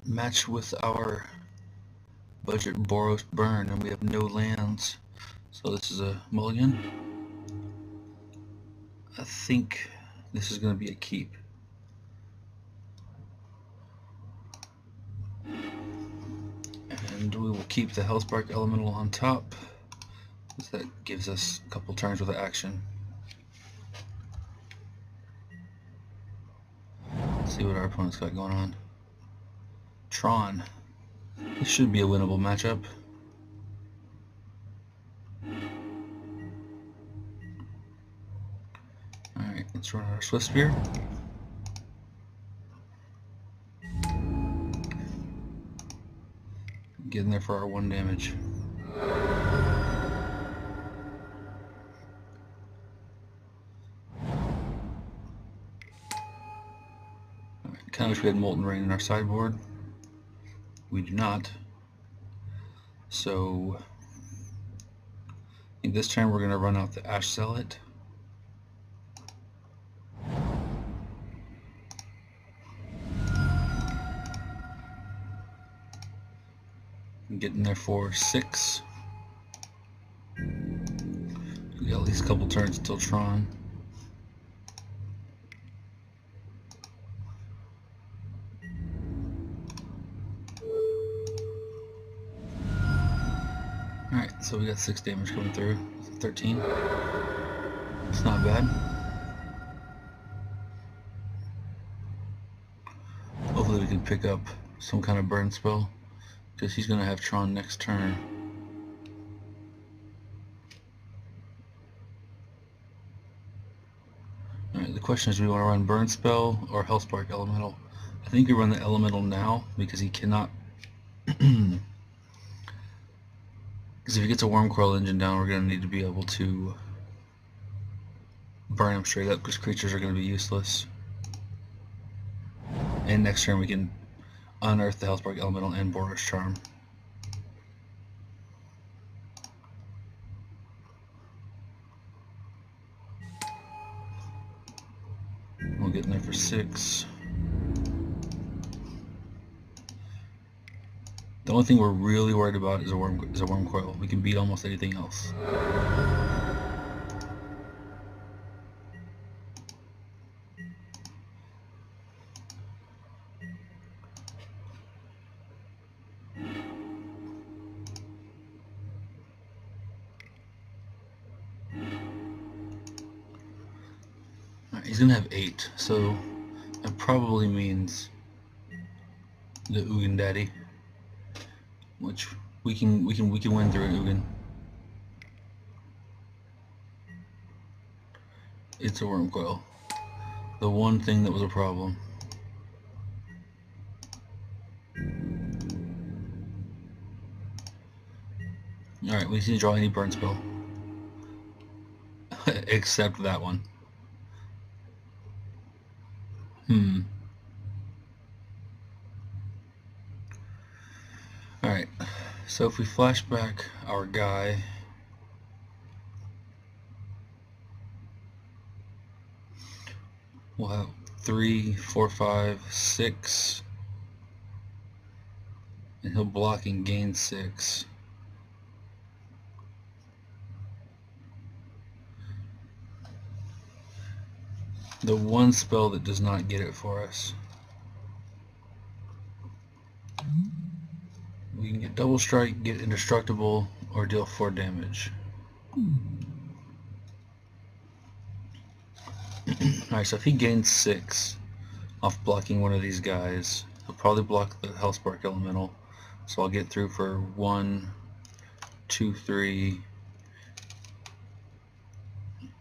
match with our budget Boros burn, and we have no lands, so this is a mulligan. I think this is going to be a keep. And we will keep the Hellspark Elemental on top, so that gives us a couple turns with action. Let's see what our opponent's got going on. Tron. This should be a winnable matchup. Alright, let's run our Swift Spear. Get in there for our 1 damage. Alright, kinda wish we had Molten Rain in our sideboard. We do not. So I think this turn we're going to run out the Ash Zealot. And get in there for 6. We got at least a couple turns until Tron. Alright, so we got 6 damage coming through. 13. It's not bad. Hopefully we can pick up some kind of burn spell, because he's going to have Tron next turn. Alright, the question is, do we want to run burn spell or Hellspark Elemental? I think we run the Elemental now, because he cannot... Because if he gets a Wormcoil Engine down, we're going to need to be able to burn him straight up, because creatures are going to be useless. And next turn we can unearth the Hellspark Elemental and Boros Charm. We'll get in there for 6. The only thing we're really worried about is a Wormcoil. We can beat almost anything else. Alright, he's gonna have 8, so that probably means the Ugin Daddy, which we can win through an Ugin. It's a Wormcoil. The one thing that was a problem. Alright, we need to draw any burn spell. Except that one. Alright, so if we flash back our guy, we'll have 3, 4, 5, 6, and he'll block and gain 6. The one spell that does not get it for us. We can get Double Strike, get Indestructible, or deal 4 damage. Alright, so if he gains 6 off blocking one of these guys, he'll probably block the Hellspark Elemental. So I'll get through for 1, 2, 3,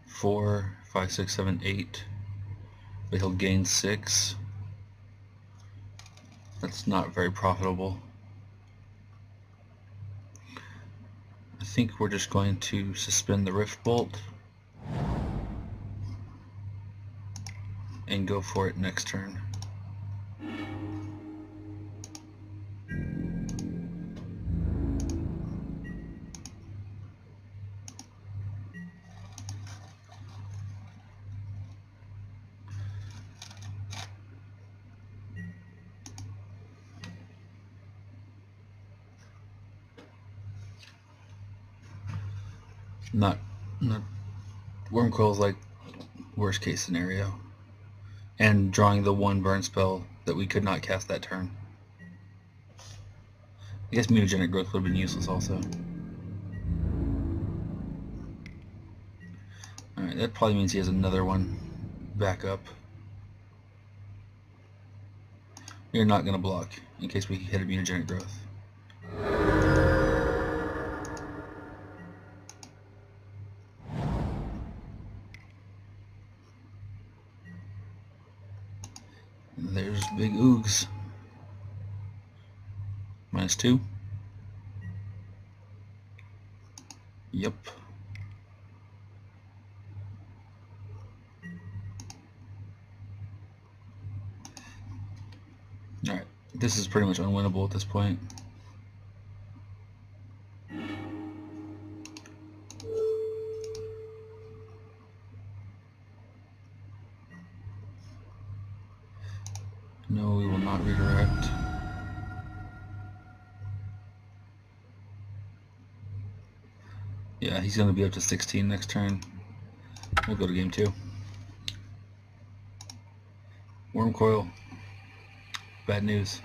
4, 5, 6, 7, 8. But he'll gain 6. That's not very profitable. I think we're just going to suspend the Rift Bolt and go for it next turn. Not Wormcoil's like worst case scenario. And drawing the one burn spell that we could not cast that turn. I guess mutagenic growth would have been useless also. Alright, that probably means he has another one back up. We're not going to block in case we hit a mutagenic growth. There's big oogs. -2. Yep. Alright, this is pretty much unwinnable at this point. No, we will not redirect. Yeah, he's going to be up to 16 next turn. We'll go to game 2. Wormcoil. Bad news.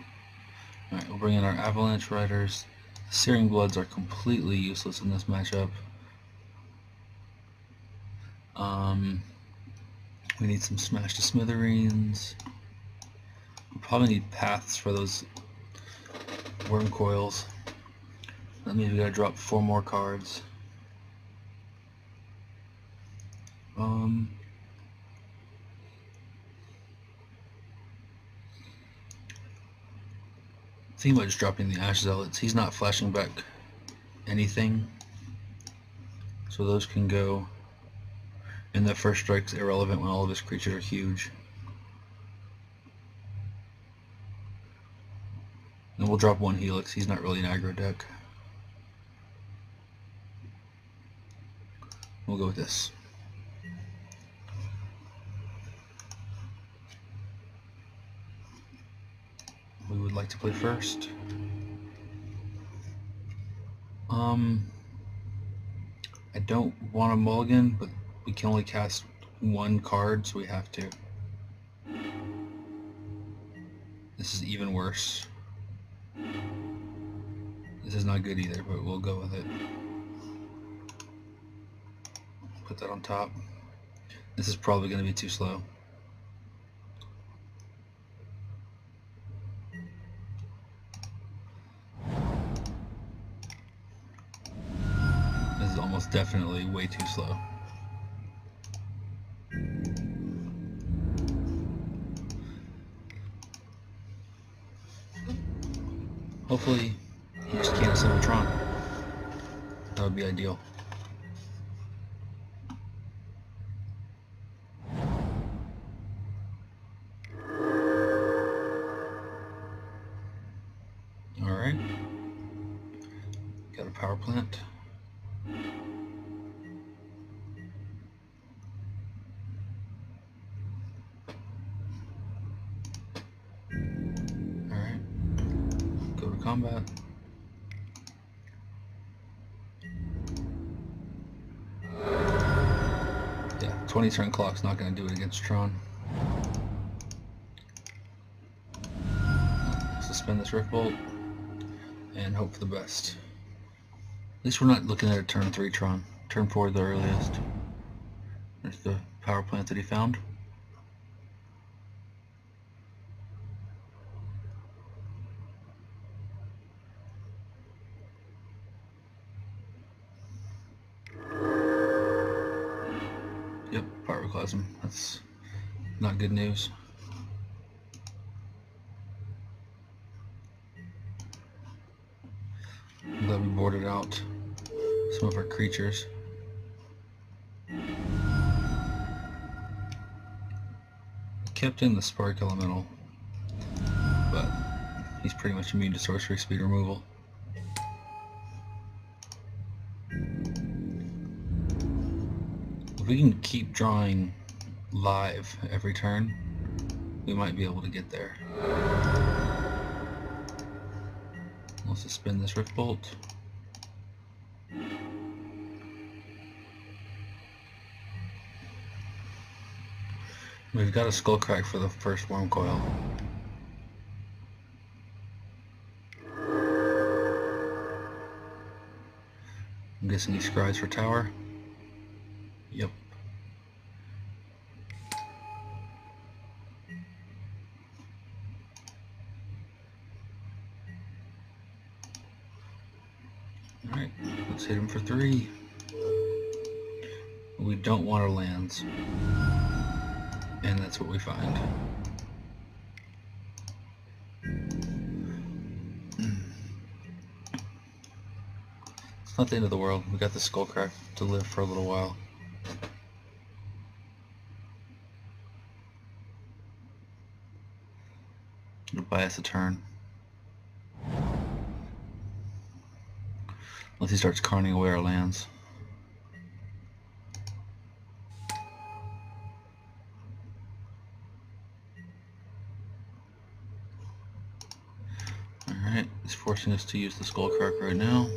Alright, we'll bring in our Avalanche Riders. Searing Bloods are completely useless in this matchup. We need some Smash to Smithereens. We probably need Paths for those Wormcoils. That means we gotta drop 4 more cards. Thinking about just dropping the Ash Zealots. He's not flashing back anything, so those can go. And the first strike's irrelevant when all of his creatures are huge. And we'll drop 1 Helix. He's not really an aggro deck. We'll go with this. We would like to play first. I don't want a mulligan, but we can only cast 1 card, so we have to. This is even worse. This is not good either, but we'll go with it. Put that on top. This is probably going to be too slow. This is almost definitely way too slow. Hopefully he just can't summon Tron. That would be ideal. Alright. Got a power plant. Alright. Go to combat. Yeah, 20 turn clock's not going to do it against Tron. Suspend this Rift Bolt and hope for the best. At least we're not looking at a turn 3 Tron. Turn 4 the earliest. There's the power plant that he found. Yep, Pyroclasm. That's not good news. I'm glad we boarded out some of our creatures. Kept in the Spark Elemental, but he's pretty much immune to sorcery speed removal. If we can keep drawing live every turn, we might be able to get there. We'll suspend this Rift Bolt. We've got a Skullcrack for the first Worm Coil. I'm guessing he scries for tower. Yep. Alright, let's hit him for 3. We don't want our lands. And that's what we find. It's not the end of the world. We got the Skullcrack to live for a little while. It'll buy us a turn. Unless he starts carning away our lands. Alright, he's forcing us to use the Skullcrack right now.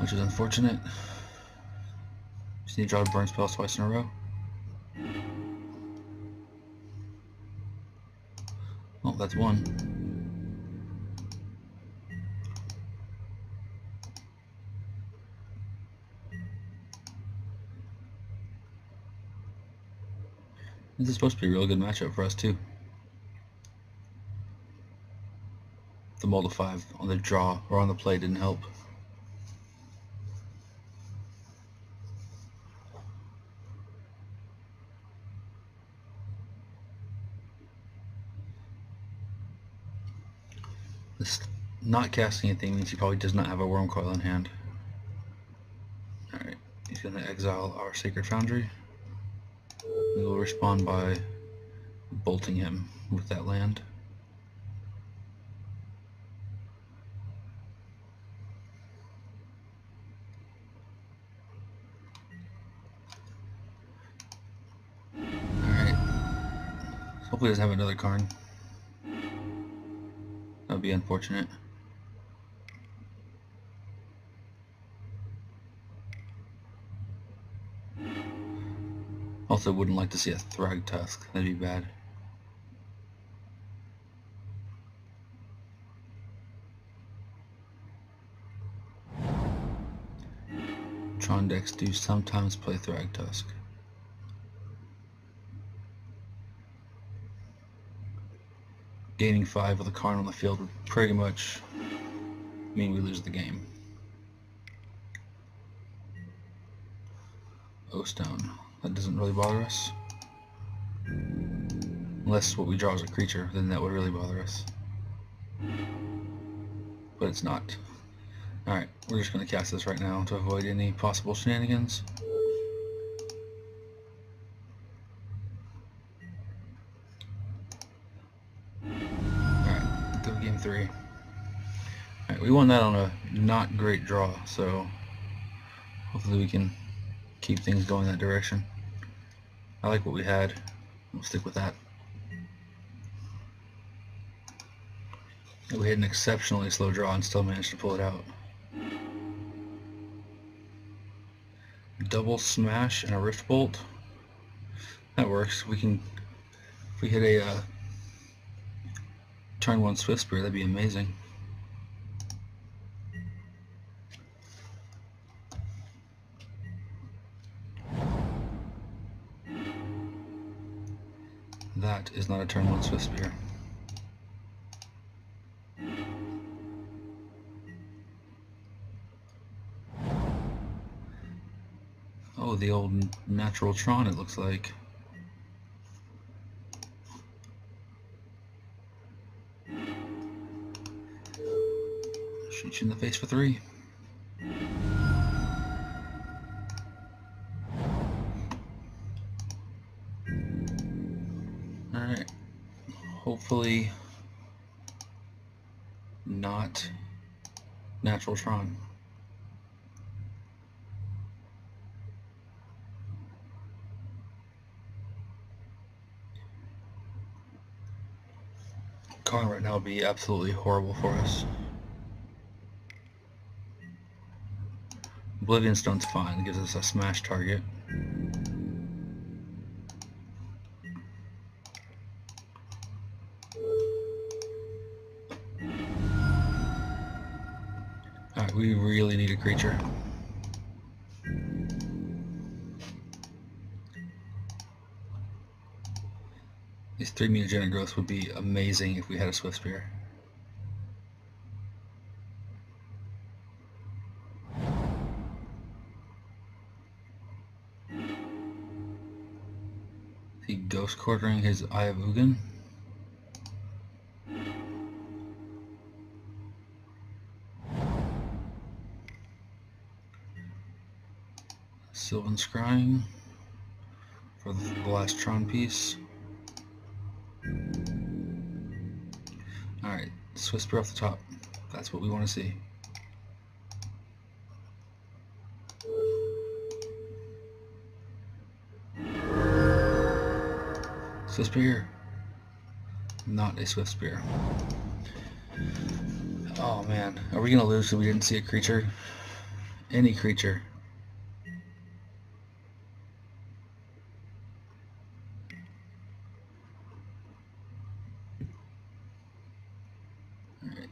Which is unfortunate. Just need to draw a burn spell twice in a row. Oh, that's one. This is supposed to be a real good matchup for us too. The mull to 5 on the draw or on the play didn't help. This not casting anything means he probably does not have a Worm Coil in hand. Alright, he's going to exile our Sacred Foundry. We will respond by bolting him with that land. Alright. Hopefully he doesn't have another Karn. That would be unfortunate. Also wouldn't like to see a Thrag Tusk. That'd be bad. Tron decks do sometimes play Thrag Tusk. Gaining 5 with a Karn on the field would pretty much mean we lose the game. O-Stone. That doesn't really bother us. Unless what we draw is a creature, then that would really bother us. But it's not. Alright, we're just going to cast this right now to avoid any possible shenanigans. Alright, go game 3. Alright, we won that on a not great draw, so hopefully we can keep things going that direction. I like what we had. We'll stick with that. We had an exceptionally slow draw and still managed to pull it out. Double smash and a Rift Bolt. That works. We can, if we hit a turn 1 Swift Spear, that'd be amazing. That is not a turn 1 Swift Spear. Oh, the old natural Tron, it looks like. Shoot you in the face for 3. Alright. Hopefully not natural Tron. Karn right now would be absolutely horrible for us. Oblivion Stone's fine. It gives us a smash target. Alright, we really need a creature. These 3 mutagenic growths would be amazing if we had a Swift Spear. Is he ghost quartering his Eye of Ugin? Sylvan Scrying for the last Tron piece. Alright, Swift Spear off the top. That's what we want to see. Swift Spear. Not a Swift Spear. Oh man, are we going to lose because we didn't see a creature? Any creature. Alright,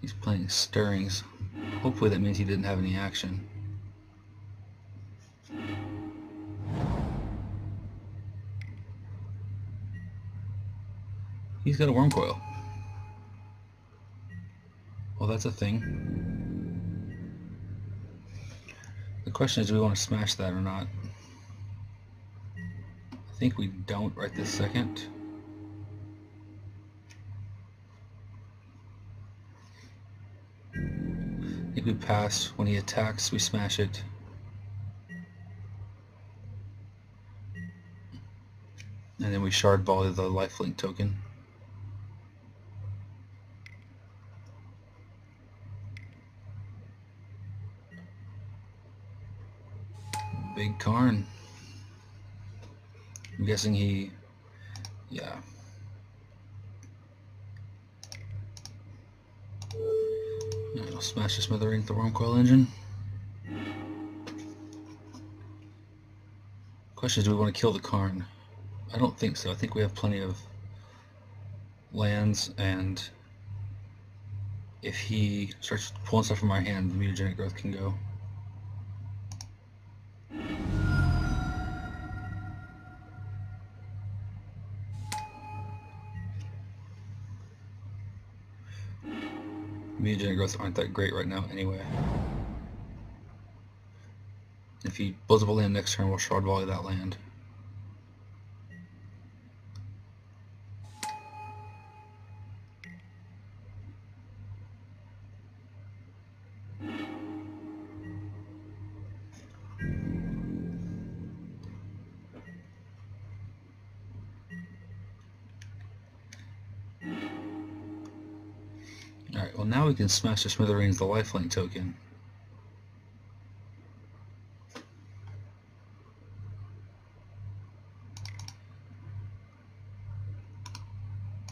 he's playing Stirrings. Hopefully that means he didn't have any action. He's got a Worm Coil. Well, that's a thing. The question is, do we want to smash that or not? I think we don't right this second. I think we pass. When he attacks, we smash it. And then we shard volley the lifelink token. Big Karn. I'm guessing he... yeah. I'll smash the Smithering with the Worm Coil Engine. Question is, do we want to kill the Karn? I don't think so. I think we have plenty of lands, and if he starts pulling stuff from our hand, the mutagenic growth can go. Mutagenic growths aren't that great right now anyway. If he blows up a land next turn, we'll shard volley that land. Alright, well now we can smash the Smithereens, the lifelink token.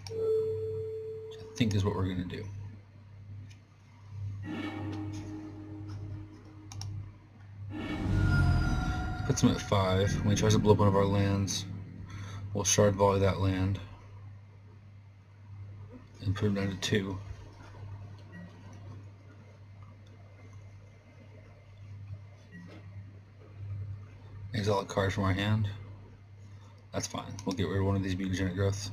Which I think is what we're going to do. Puts him at 5. When he tries to blow up one of our lands, we'll shard volley that land and put him down to 2. Exile a card from our hand. That's fine. We'll get rid of one of these mutagenic growths.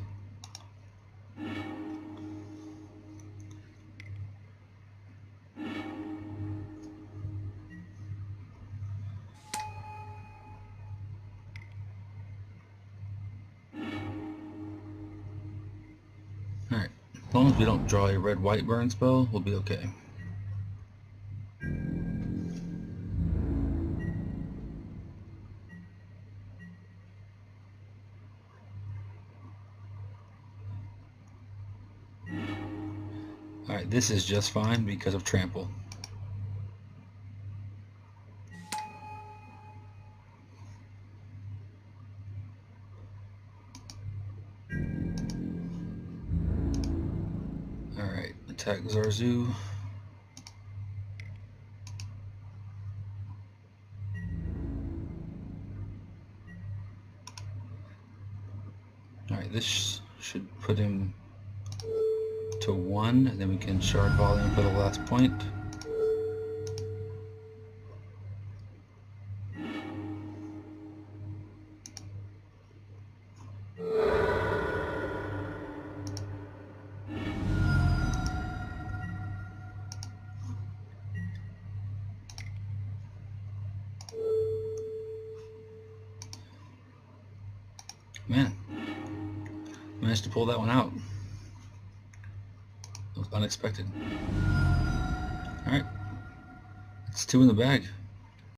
Alright, as long as we don't draw a red-white burn spell, we'll be okay. Alright, this is just fine because of trample. Alright, attack Zarzu. Alright, this should put him to 1, and then we can shard volume for the last point. Man, managed to pull that one out. It was unexpected. Alright, it's 2 in the bag.